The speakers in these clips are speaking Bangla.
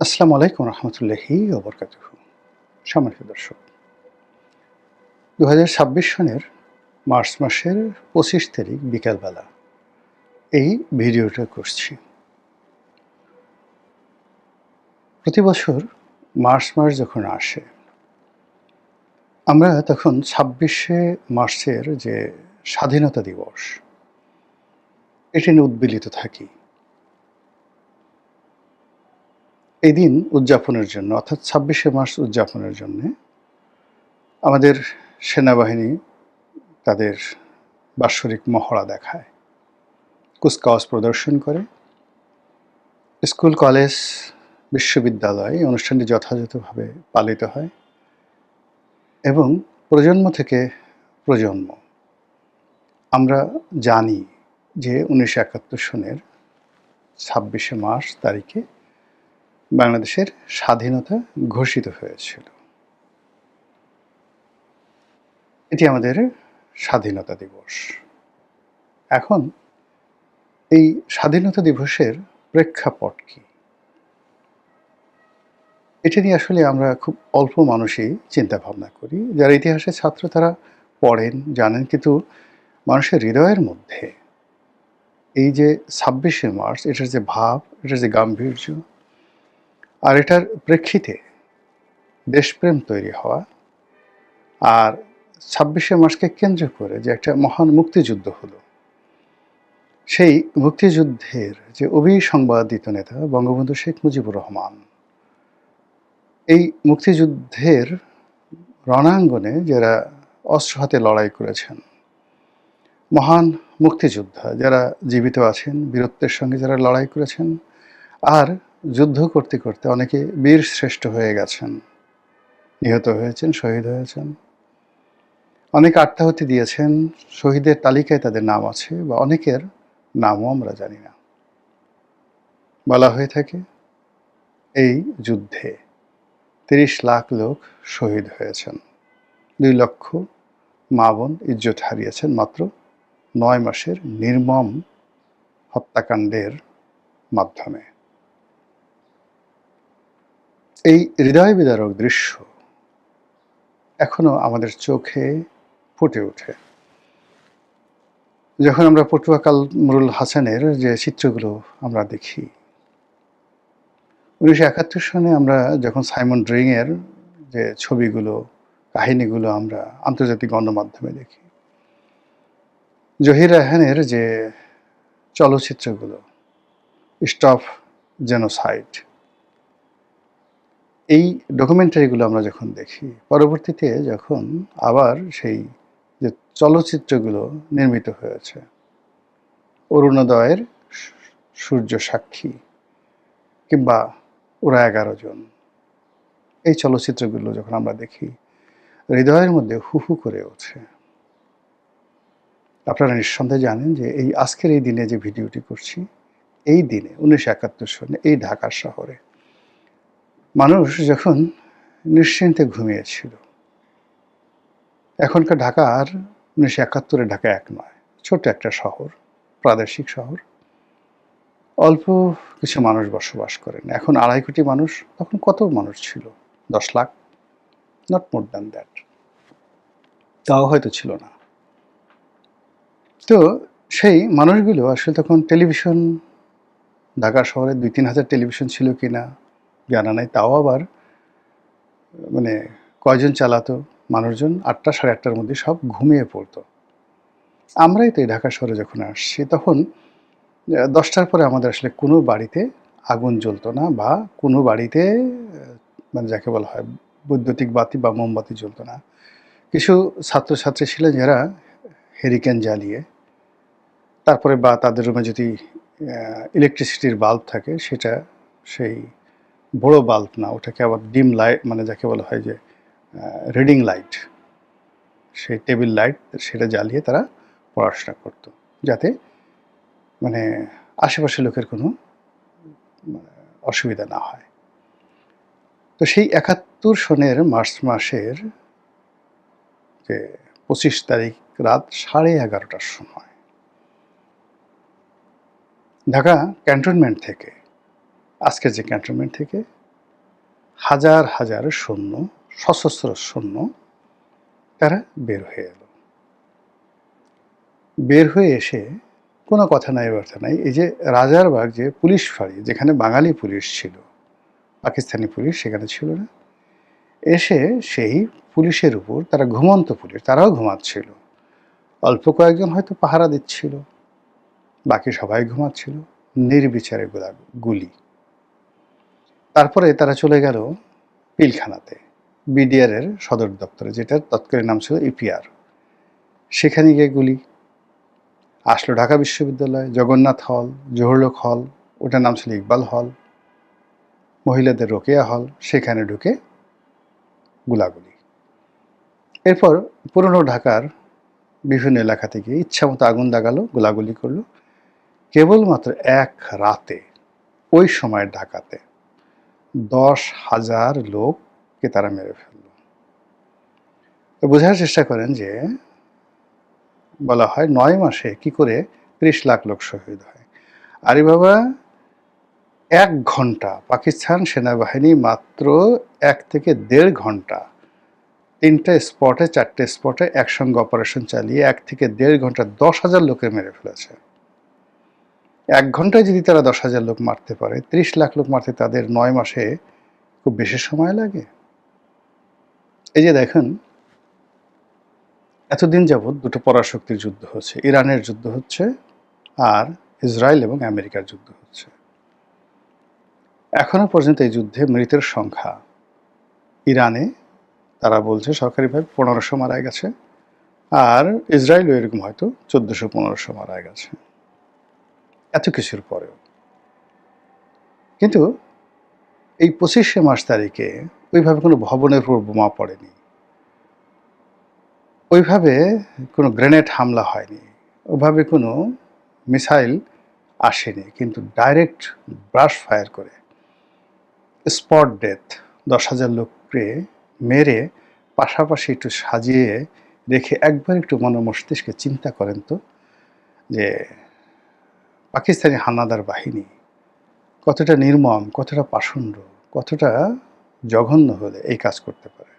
আসসালামু আলাইকুম রহমতুল্লাহি ওয়া বারাকাতুহু। সম্মানিত দর্শক, ২০২৬ সনের মার্চ মাসের ২৫ তারিখ বিকালবেলা এই ভিডিওটা করছি। প্রতি বছর মার্চ মাস যখন আসে, আমরা তখন ২৬শে মার্চের যে স্বাধীনতা দিবস, এটি নিয়ে উদ্বেলিত থাকি। এই দিন উদযাপনের জন্য অর্থাৎ ২৬শে মার্চ উদযাপনের জন্যে আমাদের সেনাবাহিনী তাদের বাৎসরিক মহড়া দেখায়, কুচকাওয়াজ প্রদর্শন করে। স্কুল, কলেজ, বিশ্ববিদ্যালয় এই অনুষ্ঠানটি যথাযথভাবে পালিত হয় এবং প্রজন্ম থেকে প্রজন্ম আমরা জানি যে ১৯৭১ সনের ২৬শে মার্চ তারিখে বাংলাদেশের স্বাধীনতা ঘোষিত হয়েছিল। এটি আমাদের স্বাধীনতা দিবস। এখন এই স্বাধীনতা দিবসের প্রেক্ষাপট কী? এটা নিয়ে আসলে আমরা খুব অল্প মানুষই চিন্তা ভাবনা করি। যারা ইতিহাসের ছাত্র তারা পড়েন, জানেন, কিন্তু মানুষের হৃদয়ের মধ্যে এই যে ২৬শে মার্চ, এটার যে ভাব, এটার যে গাম্ভীর্য, আর এটার প্রেক্ষিতে দেশপ্রেম তৈরি হওয়া, আর ২৬শে মার্চকে কেন্দ্র করে যে একটা মহান মুক্তিযুদ্ধ হলো, সেই মুক্তিযুদ্ধের যে অভিসংবাদিত নেতা বঙ্গবন্ধু শেখ মুজিবুর রহমান, এই মুক্তিযুদ্ধের রণাঙ্গনে যারা অস্ত্র হাতে লড়াই করেছেন, মহান মুক্তিযোদ্ধা যারা জীবিত আছেন, বীরত্বের সঙ্গে যারা লড়াই করেছেন, আর যুদ্ধ করতে করতে অনেকে বীর শ্রেষ্ঠ হয়ে গেছেন, নিহত হয়েছেন, শহীদ হয়েছেন, অনেকে আত্মাহুতি দিয়েছেন, শহীদের তালিকায় তাদের নাম আছে, বা অনেকের নামও আমরা জানি না। বলা হয়ে থাকে এই যুদ্ধে ৩০ লাখ লোক শহীদ হয়েছেন, ২ লক্ষ মা বোন ইজ্জত হারিয়েছেন মাত্র ৯ মাসের নির্মম হত্যাকাণ্ডের মাধ্যমে। এই হৃদয় বিদারক দৃশ্য এখনো আমাদের চোখে ফুটে ওঠে যখন আমরা পটুয়া কামরুল হাসানের যে চিত্রগুলো আমরা দেখি। ১৯৭১ সনে আমরা যখন সাইমন ড্রিংয়ের যে ছবিগুলো, কাহিনীগুলো আমরা আন্তর্জাতিক গণমাধ্যমে দেখি, জহির রায়হানের যে চলচ্চিত্রগুলো, স্টপ জেনোসাইড, এই ডকুমেন্টারিগুলো আমরা যখন দেখি, পরবর্তীতে যখন আবার সেই যে চলচ্চিত্রগুলো নির্মিত হয়েছে, অরুণোদয়ের সূর্য সাক্ষী কিংবা ওরা ১১ জন, এই চলচ্চিত্রগুলো যখন আমরা দেখি, হৃদয়ের মধ্যে হু হু করে ওঠে। আপনারা নিঃসন্দেহে জানেন যে এই আজকের এই দিনে যে ভিডিওটি করছি, এই দিনে ১৯৭১ সনে এই ঢাকা শহরে মানুষ যখন নিশ্চিন্তে ঘুমিয়েছিল। এখনকার ঢাকা আর ১৯৭১-এর ঢাকা এক নয়, ছোট্ট একটা শহর, প্রাদেশিক শহর, অল্প কিছু মানুষ বসবাস করেন। এখন ২.৫ কোটি মানুষ, তখন কত মানুষ ছিল? ১০ lakh, not more than that, তাও হয়তো ছিল না। তো সেই মানুষগুলো আসলে তখন টেলিভিশন, ঢাকা শহরে ২-৩ হাজার টেলিভিশন ছিল কিনা জানা নাই, তাও আবার মানে কয়জন চালাতো? মানুষজন ৮টা, ৮:৩০টার মধ্যে সব ঘুমিয়ে পড়তো। আমরাই তো এই ঢাকা শহরে যখন আসছি, তখন ১০টার পরে আমাদের আসলে কোনো বাড়িতে আগুন জ্বলতো না, বা কোনো বাড়িতে মানে যাকে বলা হয় বৈদ্যুতিক বাতি বা মোমবাতি জ্বলতো না। কিছু ছাত্রছাত্রী ছিলেন যারা হেরিকেন জ্বালিয়ে, তারপরে বা তাদের রুমে যদি ইলেকট্রিসিটির বাল্ব থাকে, সেটা সেই বড় বাল্ব না, ওটাকে আবার ডিম লাইট, মানে যাকে বলা হয় যে রিডিং লাইট, সেই টেবিল লাইট, সেটা জ্বালিয়ে তারা পড়াশোনা করত, যাতে মানে আশেপাশের লোকের কোনো অসুবিধা না হয়। তো সেই ৭১ সনের মার্চ মাসের যে ২৫ তারিখ রাত 11:30টার সময় ঢাকা ক্যান্টনমেন্ট থেকে, আজকের যে ক্যান্টনমেন্ট থেকে হাজার হাজার সৈন্য, সশস্ত্র সৈন্য তারা বের হয়ে এলো। বের হয়ে এসে কোনো কথা নাই বার্তা নাই, এই যে রাজারবাগ যে পুলিশ ফাঁড়ি, যেখানে বাঙালি পুলিশ ছিল, পাকিস্তানি পুলিশ সেখানে ছিল না, এসে সেই পুলিশের উপর, তারা ঘুমন্ত পুলিশ, তারাও ঘুমাচ্ছিল, অল্প কয়েকজন হয়তো পাহারা দিচ্ছিল, বাকি সবাই ঘুমাচ্ছিল, নির্বিচারে গুলি। তারপরে তারা চলে গেল পিলখানাতে, বিডিআরের সদর দপ্তরে, যেটার তৎকালীন নাম ছিল ইপিআর। সেখানে গিয়ে গুলি। আসলো ঢাকা বিশ্ববিদ্যালয়, জগন্নাথ হল, জহুরলোক হল, ওটার নাম ছিল ইকবাল হল, মহিলাদের রোকেয়া হল, সেখানে ঢুকে গুলাগুলি। এরপর পুরনো ঢাকার বিভিন্ন এলাকা থেকে ইচ্ছামতো আগুন লাগালো, গোলাগুলি করলো। কেবলমাত্র এক রাতে, ওই সময়ের ঢাকাতে 10,000 লোককে তারা মেরে ফেলল। তো বোঝার চেষ্টা করেন যে বলা হয় 9 মাসে কি করে 30 লাখ লোক শহীদ হয়। আরে বাবা, 1 ঘন্টা পাকিস্তান সেনাবাহিনী মাত্র 1 থেকে 1.5 ঘন্টা 3টে স্পটে 4টে স্পটে একসঙ্গে অপারেশন চালিয়ে 1 থেকে 1.5 ঘন্টা 10,000 লোকে মেরে ফেলেছে। 1 ঘন্টায় যদি তারা 10,000 লোক মারতে পারে, 30 লাখ লোক মারতে তাদের 9 মাসে খুব বেশি সময় লাগে। এই যে দেখেন, এতদিন যাবৎ দুটো পরাশক্তির যুদ্ধ হচ্ছে, ইরানের যুদ্ধ হচ্ছে আর ইসরায়েল এবং আমেরিকার যুদ্ধ হচ্ছে। এখনো পর্যন্ত এই যুদ্ধে মৃতের সংখ্যা, ইরানে তারা বলছে সরকারিভাবে 1500 মারা গেছে, আর ইসরায়েলও এরকম হয়তো 1400-1500 মারা গেছে। এত কিছুর পরেও কিন্তু এই 25শে মার্চ তারিখে ওইভাবে কোনো ভবনের উপর বোমা পড়েনি, ওইভাবে কোনো গ্রেনেড হামলা হয়নি, ওইভাবে কোনো মিসাইল আসেনি, কিন্তু ডাইরেক্ট ব্রাশ ফায়ার করে স্পট ডেথ 10,000 লোককে মেরে পাশাপাশি একটু সাজিয়ে রেখে একবার একটু মস্তিষ্কে চিন্তা করেন তো যে পাকিস্তানি হানাদার বাহিনী কতটা নির্মম, কতটা পাষণ্ড, কতটা জঘন্য হলে এই কাজ করতে পারে।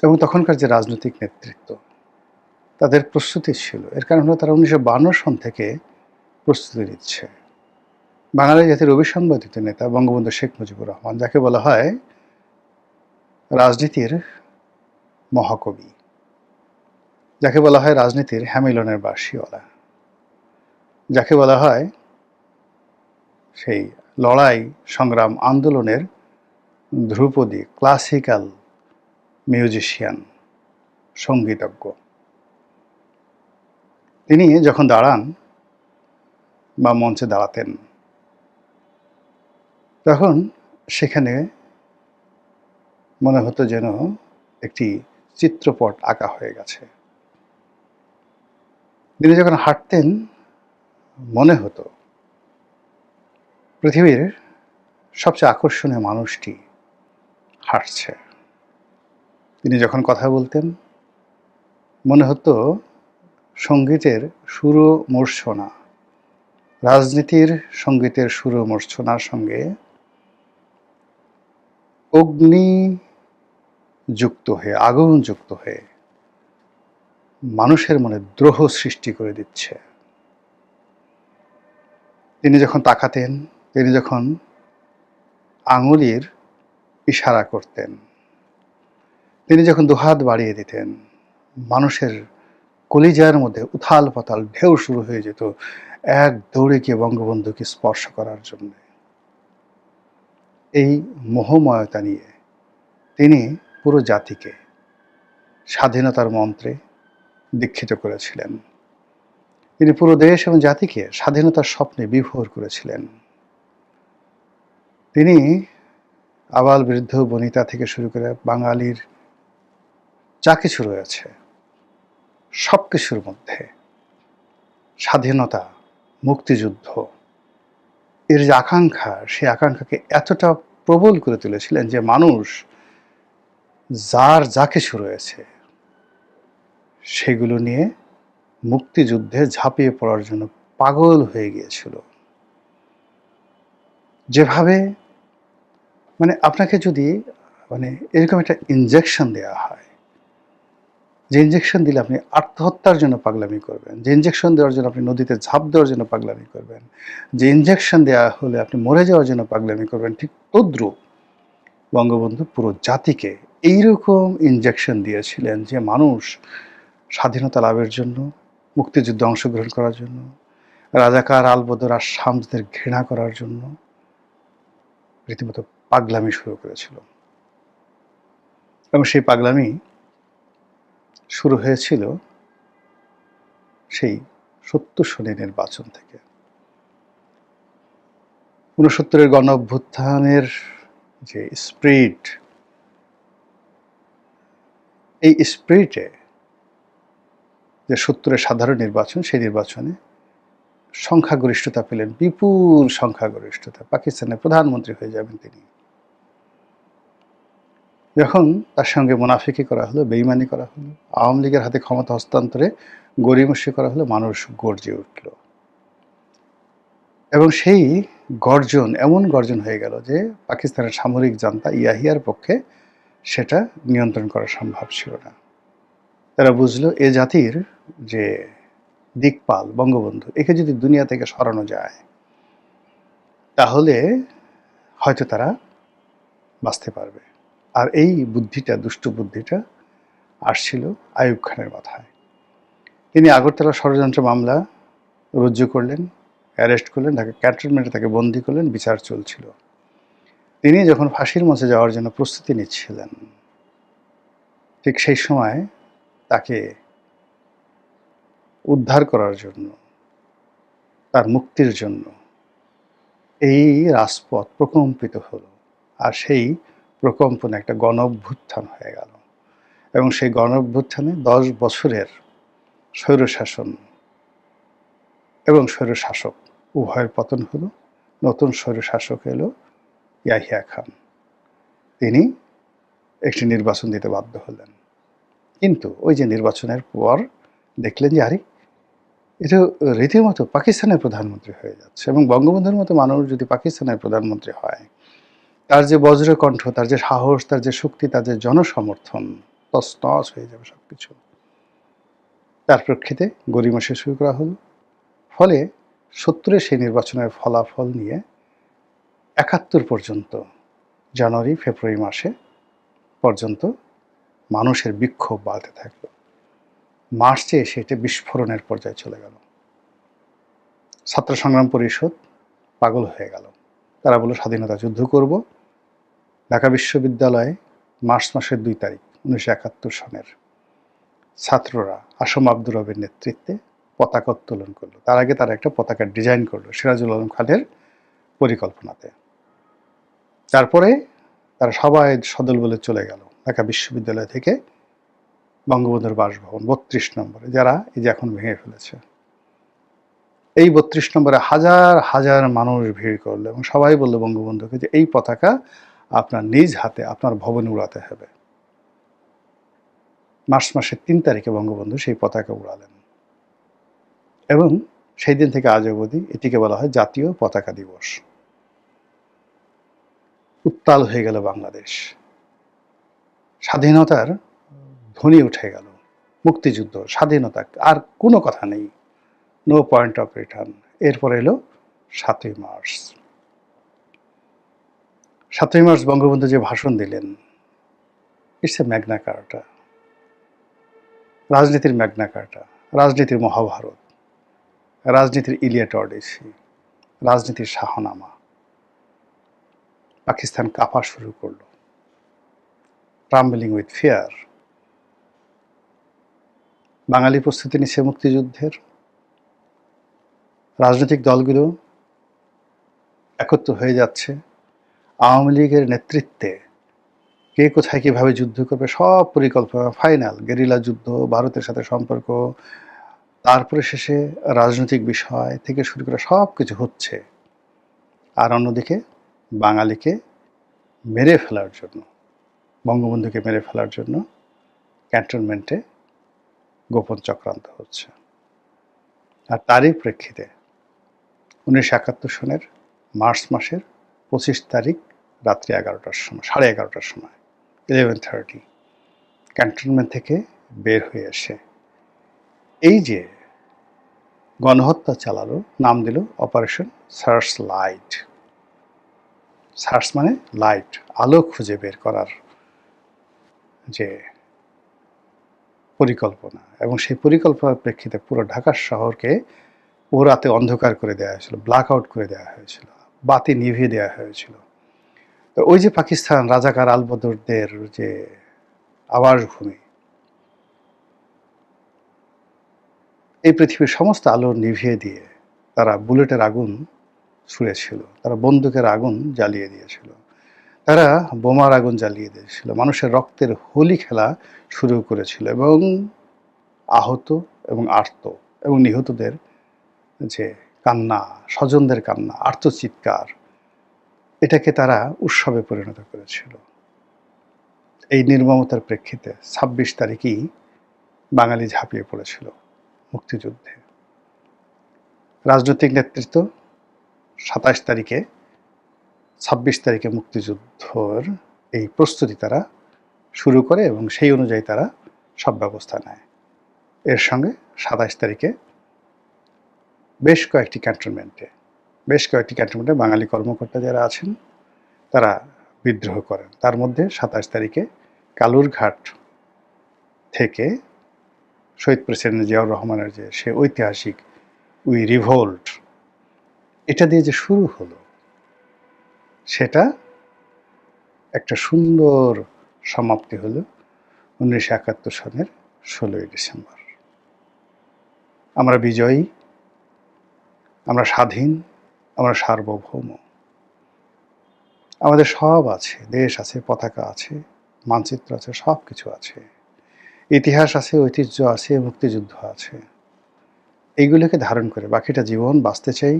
এবং তখনকার যে রাজনৈতিক নেতৃত্ব, তাদের প্রস্তুতি ছিল, এর কারণ হলো তারা 1952 সন থেকে প্রস্তুতি নিচ্ছে। বাঙালি জাতির অবিসংবাদিত নেতা বঙ্গবন্ধু শেখ মুজিবুর রহমান, যাকে বলা হয় রাজনীতির মহাকবি, যাকে বলা হয় রাজনীতির হ্যামিলনের বাঁশিওয়ালা, যাকে বলা হয় সেই লড়াই সংগ্রাম আন্দোলনের ধ্রুপদী, ক্লাসিক্যাল মিউজিশিয়ান, সঙ্গীতজ্ঞ, তিনি যখন দাঁড়ান বা মঞ্চে দাঁড়াতেন, তখন সেখানে মনে হতো যেন একটি চিত্রপট আঁকা হয়ে গেছে। তিনি যখন হাঁটতেন, মনে হতো পৃথিবীর সবচেয়ে আকর্ষণীয় মানুষটি হাঁটছে। তিনি যখন কথা বলতেন, মনে হতো সঙ্গীতের সুর মূর্ছনা, রাজনীতির সঙ্গীতের সুর মূর্ছনার সঙ্গে অগ্নি যুক্ত হয়ে, আগুন যুক্ত হয়ে মানুষের মনে দ্রোহ সৃষ্টি করে দিচ্ছে। তিনি যখন তাকাতেন, তিনি যখন আঙুলের ইশারা করতেন, তিনি যখন দুহাত বাড়িয়ে দিতেন, মানুষের কলিজার মধ্যে উথাল পাতাল ঢেউ শুরু হয়ে যেত এক দৌড়ে গিয়ে বঙ্গবন্ধুকে স্পর্শ করার জন্য। এই মোহময়তা নিয়ে তিনি পুরো জাতিকে স্বাধীনতার মন্ত্রে দীক্ষিত করেছিলেন। তিনি পুরো দেশ এবং জাতিকে স্বাধীনতার স্বপ্নে বিভোর করেছিলেন। তিনি আবাল বৃদ্ধ বনিতা থেকে শুরু করে বাঙালির যা কিছু রয়েছে সব কিছুর মধ্যে স্বাধীনতা, মুক্তিযুদ্ধ, এর যে আকাঙ্ক্ষা, সেই আকাঙ্ক্ষাকে এতটা প্রবল করে তুলেছিলেন যে মানুষ যার যা কিছু রয়েছে সেগুলো নিয়ে মুক্তিযুদ্ধে ঝাঁপিয়ে পড়ার জন্য পাগল হয়ে গিয়েছিল। যেভাবে মানে আপনাকে যদি মানে এরকম একটা ইনজেকশন দেওয়া হয়, যে ইনজেকশন দিলে আপনি আত্মহত্যার জন্য পাগলামি করবেন, যে ইনজেকশন দেওয়ার জন্য আপনি নদীতে ঝাঁপ দেওয়ার জন্য পাগলামি করবেন, যে ইনজেকশন দেওয়া হলে আপনি মরে যাওয়ার জন্য পাগলামি করবেন, ঠিক তদ্রূপ বঙ্গবন্ধু পুরো জাতিকে এইরকম ইনজেকশন দিয়েছিলেন যে মানুষ স্বাধীনতা লাভের জন্য, মুক্তিযুদ্ধে অংশগ্রহণ করার জন্য, রাজাকার আলবদর আর শামসদের ঘৃণা করার জন্য রীতিমতো পাগলামি শুরু করেছিল। এবং সেই পাগলামি শুরু হয়েছিল সেই ৭০ সনের নির্বাচন থেকে। ৬৯-এর গণ অভ্যুত্থানের যে স্পিরিট, এই স্পিরিটে যে ৭০-এর সাধারণ নির্বাচন, সেই নির্বাচনে সংখ্যাগরিষ্ঠতা পেলেন, বিপুল সংখ্যাগরিষ্ঠতা। পাকিস্তানের প্রধানমন্ত্রী হয়ে যাবেন তিনি। যখন তার সঙ্গে মুনাফিকি করা হলো, বেইমানি করা হলো, আওয়ামী লীগের হাতে ক্ষমতা হস্তান্তরে গড়িমসি করা হলো, মানুষ গর্জে উঠল। এবং সেই গর্জন এমন গর্জন হয়ে গেল যে পাকিস্তানের সামরিক জান্তা ইয়াহিয়ার পক্ষে সেটা নিয়ন্ত্রণ করা সম্ভব ছিল না। তারা বুঝলো এ জাতির যে দিকপাল বঙ্গবন্ধু, একে যদি দুনিয়া থেকে সরানো যায় তাহলে হয়তো তারা বাঁচতে পারবে। আর এই বুদ্ধিটা, দুষ্ট বুদ্ধিটা আসছিল আইয়ুব খানের মাথায়। তিনি আগরতলা ষড়যন্ত্র মামলা রুজু করলেন, অ্যারেস্ট করলেন, ঢাকা ক্যান্টনমেন্টে তাকে বন্দী করলেন, বিচার চলছিল। তিনি যখন ফাঁসির মঞ্চে যাওয়ার জন্য প্রস্তুতি নিচ্ছিলেন, ঠিক সেই সময় তাকে উদ্ধার করার জন্য, তার মুক্তির জন্য এই রাজপথ প্রকম্পিত হলো। আর সেই প্রকম্পনে একটা গণ অভ্যুত্থান হয়ে গেল। এবং সেই গণ অভ্যুত্থানে ১০ বছরের স্বৈরশাসন এবং স্বৈরশাসক উভয়ের পতন হলো। নতুন স্বৈরশাসক এলো ইয়াহিয়া খান। তিনি একটি নির্বাচন দিতে বাধ্য হলেন। কিন্তু ওই যে নির্বাচনের পর দেখলেন যে আরে এটা রীতিমতো পাকিস্তানের প্রধানমন্ত্রী হয়ে যাচ্ছে। এবং বঙ্গবন্ধুর মতো মানুষ যদি পাকিস্তানের প্রধানমন্ত্রী হয়, তার যে বজ্রকণ্ঠ, তার যে সাহস, তার যে শক্তি, তার যে জনসমর্থন, তছনছ হয়ে যাবে সবকিছু। তার প্রেক্ষিতে গড়িমসি শুরু করা হলো। ফলে ৭০-এর সেই নির্বাচনের ফলাফল নিয়ে ৭১ পর্যন্ত, জানুয়ারি ফেব্রুয়ারি মাসে পর্যন্ত মানুষের বিক্ষোভ বাড়তে থাকলো। মার্চে এসে এটা বিস্ফোরণের পর্যায়ে চলে গেল। ছাত্র সংগ্রাম পরিষদ পাগল হয়ে গেল। তারা বলল স্বাধীনতা যুদ্ধ করব। ঢাকা বিশ্ববিদ্যালয়ে মার্চ মাসের ২ তারিখ ১৯৭১ সনের ছাত্ররা আসম আব্দুর রবের নেতৃত্বে পতাকা উত্তোলন করলো। তার আগে তারা একটা পতাকার ডিজাইন করলো সিরাজুল আলম খানের পরিকল্পনাতে। তারপরে তারা সবাই সদল বলে চলে গেল ঢাকা বিশ্ববিদ্যালয় থেকে বঙ্গবন্ধুর বাসভবন ৩২ নম্বরে, যারা এই যে এখন ভেঙে ফেলেছে। এই ৩২ নম্বরে হাজার হাজার মানুষ ভিড় করলো এবং সবাই বললো বঙ্গবন্ধুকে যে এই পতাকা আপনার নিজ হাতে আপনার ভবনে উড়াতে হবে। মার্চ মাসের ৩ তারিখে বঙ্গবন্ধু সেই পতাকা উড়ালেন এবং সেই দিন থেকে আজ অবধি এটিকে বলা হয় জাতীয় পতাকা দিবস। উত্তাল হয়ে গেল বাংলাদেশ, স্বাধীনতার ধ্বনি উঠে গেল, মুক্তিযুদ্ধ, স্বাধীনতা, আর কোনো কথা নেই, নো পয়েন্ট অফ রিটার্ন। এরপর এলো ৭ই মার্চ। ৭ই মার্চ বঙ্গবন্ধু যে ভাষণ দিলেন, ইটস এ ম্যাগনা কার্টা, রাজনীতির ম্যাগনা কার্টা, রাজনীতির মহাভারত, রাজনীতির ইলিয়াড অডিসি, রাজনীতির শাহনামা। পাকিস্তান কাঁপা শুরু করল, ট্রাম্বলিং উইথ ফিয়ার। বাঙালি প্রস্তুতি নিচ্ছে মুক্তিযুদ্ধের। রাজনৈতিক দলগুলো একত্র হয়ে যাচ্ছে। আওয়ামী লীগের নেতৃত্বে কে কোথায় কীভাবে যুদ্ধ করবে সব পরিকল্পনা ফাইনাল। গেরিলা যুদ্ধ, ভারতের সাথে সম্পর্ক, তারপরে শেষে রাজনৈতিক বিষয় থেকে শুরু করে সব কিছু হচ্ছে। আর অন্যদিকে বাঙালিকে মেরে ফেলার জন্য, বঙ্গবন্ধুকে মেরে ফেলার জন্য ক্যান্টনমেন্টে গোপন চক্রান্ত হচ্ছে। আর তারই প্রেক্ষিতে ১৯৭১ সনের মার্চ মাসের ২৫ তারিখ রাত্রি 11টার সময়, 11:30টার সময়, 11:30 ক্যান্টনমেন্ট থেকে বের হয়ে এসে এই যে গণহত্যা চালালো, নাম দিল অপারেশন সার্চ লাইট। সার্চ মানে লাইট, আলো খুঁজে বের করার যে পরিকল্পনা, এবং সেই পরিকল্পনার প্রেক্ষিতে পুরো ঢাকা শহরকে ও রাতে অন্ধকার করে দেওয়া হয়েছিল, ব্ল্যাক আউট করে দেওয়া হয়েছিল, বাতি নিভিয়ে দেওয়া হয়েছিল। তো ওই যে পাকিস্তান রাজাকার আলবদরদের যে আবাসভূমি, এই পৃথিবীর সমস্ত আলো নিভিয়ে দিয়ে তারা বুলেটের আগুন ছুঁড়েছিল, তারা বন্দুকের আগুন জ্বালিয়ে দিয়েছিল, তারা বোমার আগুন জ্বালিয়ে দিয়েছিল, মানুষের রক্তের হোলি খেলা শুরু করেছিল, এবং আহত এবং আর্ত এবং নিহতদের যে কান্না, স্বজনদের কান্না, আর্তচিৎকার, এটাকে তারা উৎসবে পরিণত করেছিল। এই নির্মমতার প্রেক্ষিতে 26 তারিখেই বাঙালি ঝাঁপিয়ে পড়েছিল মুক্তিযুদ্ধে। রাজনৈতিক নেতৃত্ব 27 তারিখে, 26 তারিখে মুক্তিযুদ্ধের এই প্রস্তুতি তারা শুরু করে, এবং সেই অনুযায়ী তারা সব ব্যবস্থা নেয়। এর সঙ্গে 27 তারিখে বেশ কয়েকটি ক্যান্টনমেন্টে বাঙালি কর্মকর্তা যারা আছেন তারা বিদ্রোহ করেন। তার মধ্যে 27 তারিখে কালুরঘাট থেকে শহীদ প্রেসিডেন্ট জিয়াউর রহমানের যে সে ঐতিহাসিক উই রিভোল্ট, এটা দিয়ে যে শুরু হলো, সেটা একটা সুন্দর সমাপ্তি হলো 1971 সনের 16ই ডিসেম্বর। আমরা বিজয়ী, আমরা স্বাধীন, আমরা সার্বভৌম। আমাদের সব আছে, দেশ আছে, পতাকা আছে, মানচিত্র আছে, সব কিছু আছে, ইতিহাস আছে, ঐতিহ্য আছে, মুক্তিযুদ্ধ আছে। এইগুলোকে ধারণ করে বাকিটা জীবন বাঁচতে চাই।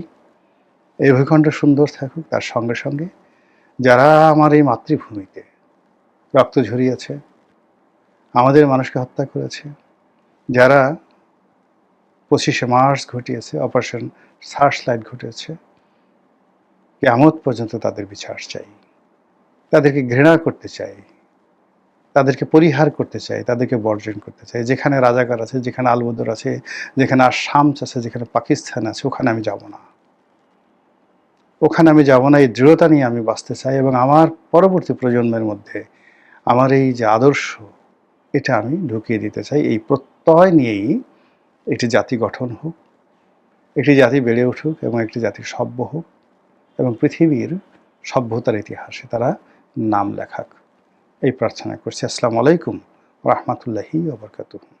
এই ভূখণ্ড সুন্দর থাকুক, তার সঙ্গে সঙ্গে যারা আমার এই মাতৃভূমিতে রক্ত ঝরিয়েছে, আমাদের মানুষকে হত্যা করেছে, যারা 25শে মার্চ ঘটিয়েছে, অপারেশন সার্চ লাইট ঘটেছে, কিয়ামত পর্যন্ত তাদের বিচার চাই। তাদেরকে ঘৃণা করতে চাই, তাদেরকে পরিহার করতে চাই, তাদেরকে বর্জন করতে চাই। যেখানে রাজাকার আছে, যেখানে আলবদর আছে, যেখানে শামস আছে, যেখানে পাকিস্তান আছে, ওখানে আমি যাব না, ওখানে আমি যাব না। এই দৃঢ়তা নিয়ে আমি বাঁচতে চাই, এবং আমার পরবর্তী প্রজন্মের মধ্যে আমার এই যে আদর্শ, এটা আমি ঢুকিয়ে দিতে চাই। এই প্রত্যয় নিয়েই একটি জাতি গঠন হোক, একটি জাতি বেড়ে উঠুক, এবং একটি জাতি সভ্য হোক, এবং পৃথিবীর সভ্যতার ইতিহাসে তারা নাম লেখাক, এই প্রার্থনা করছি। আসসালামু আলাইকুম ওয়া রাহমাতুল্লাহি ওয়া বারাকাতুহু।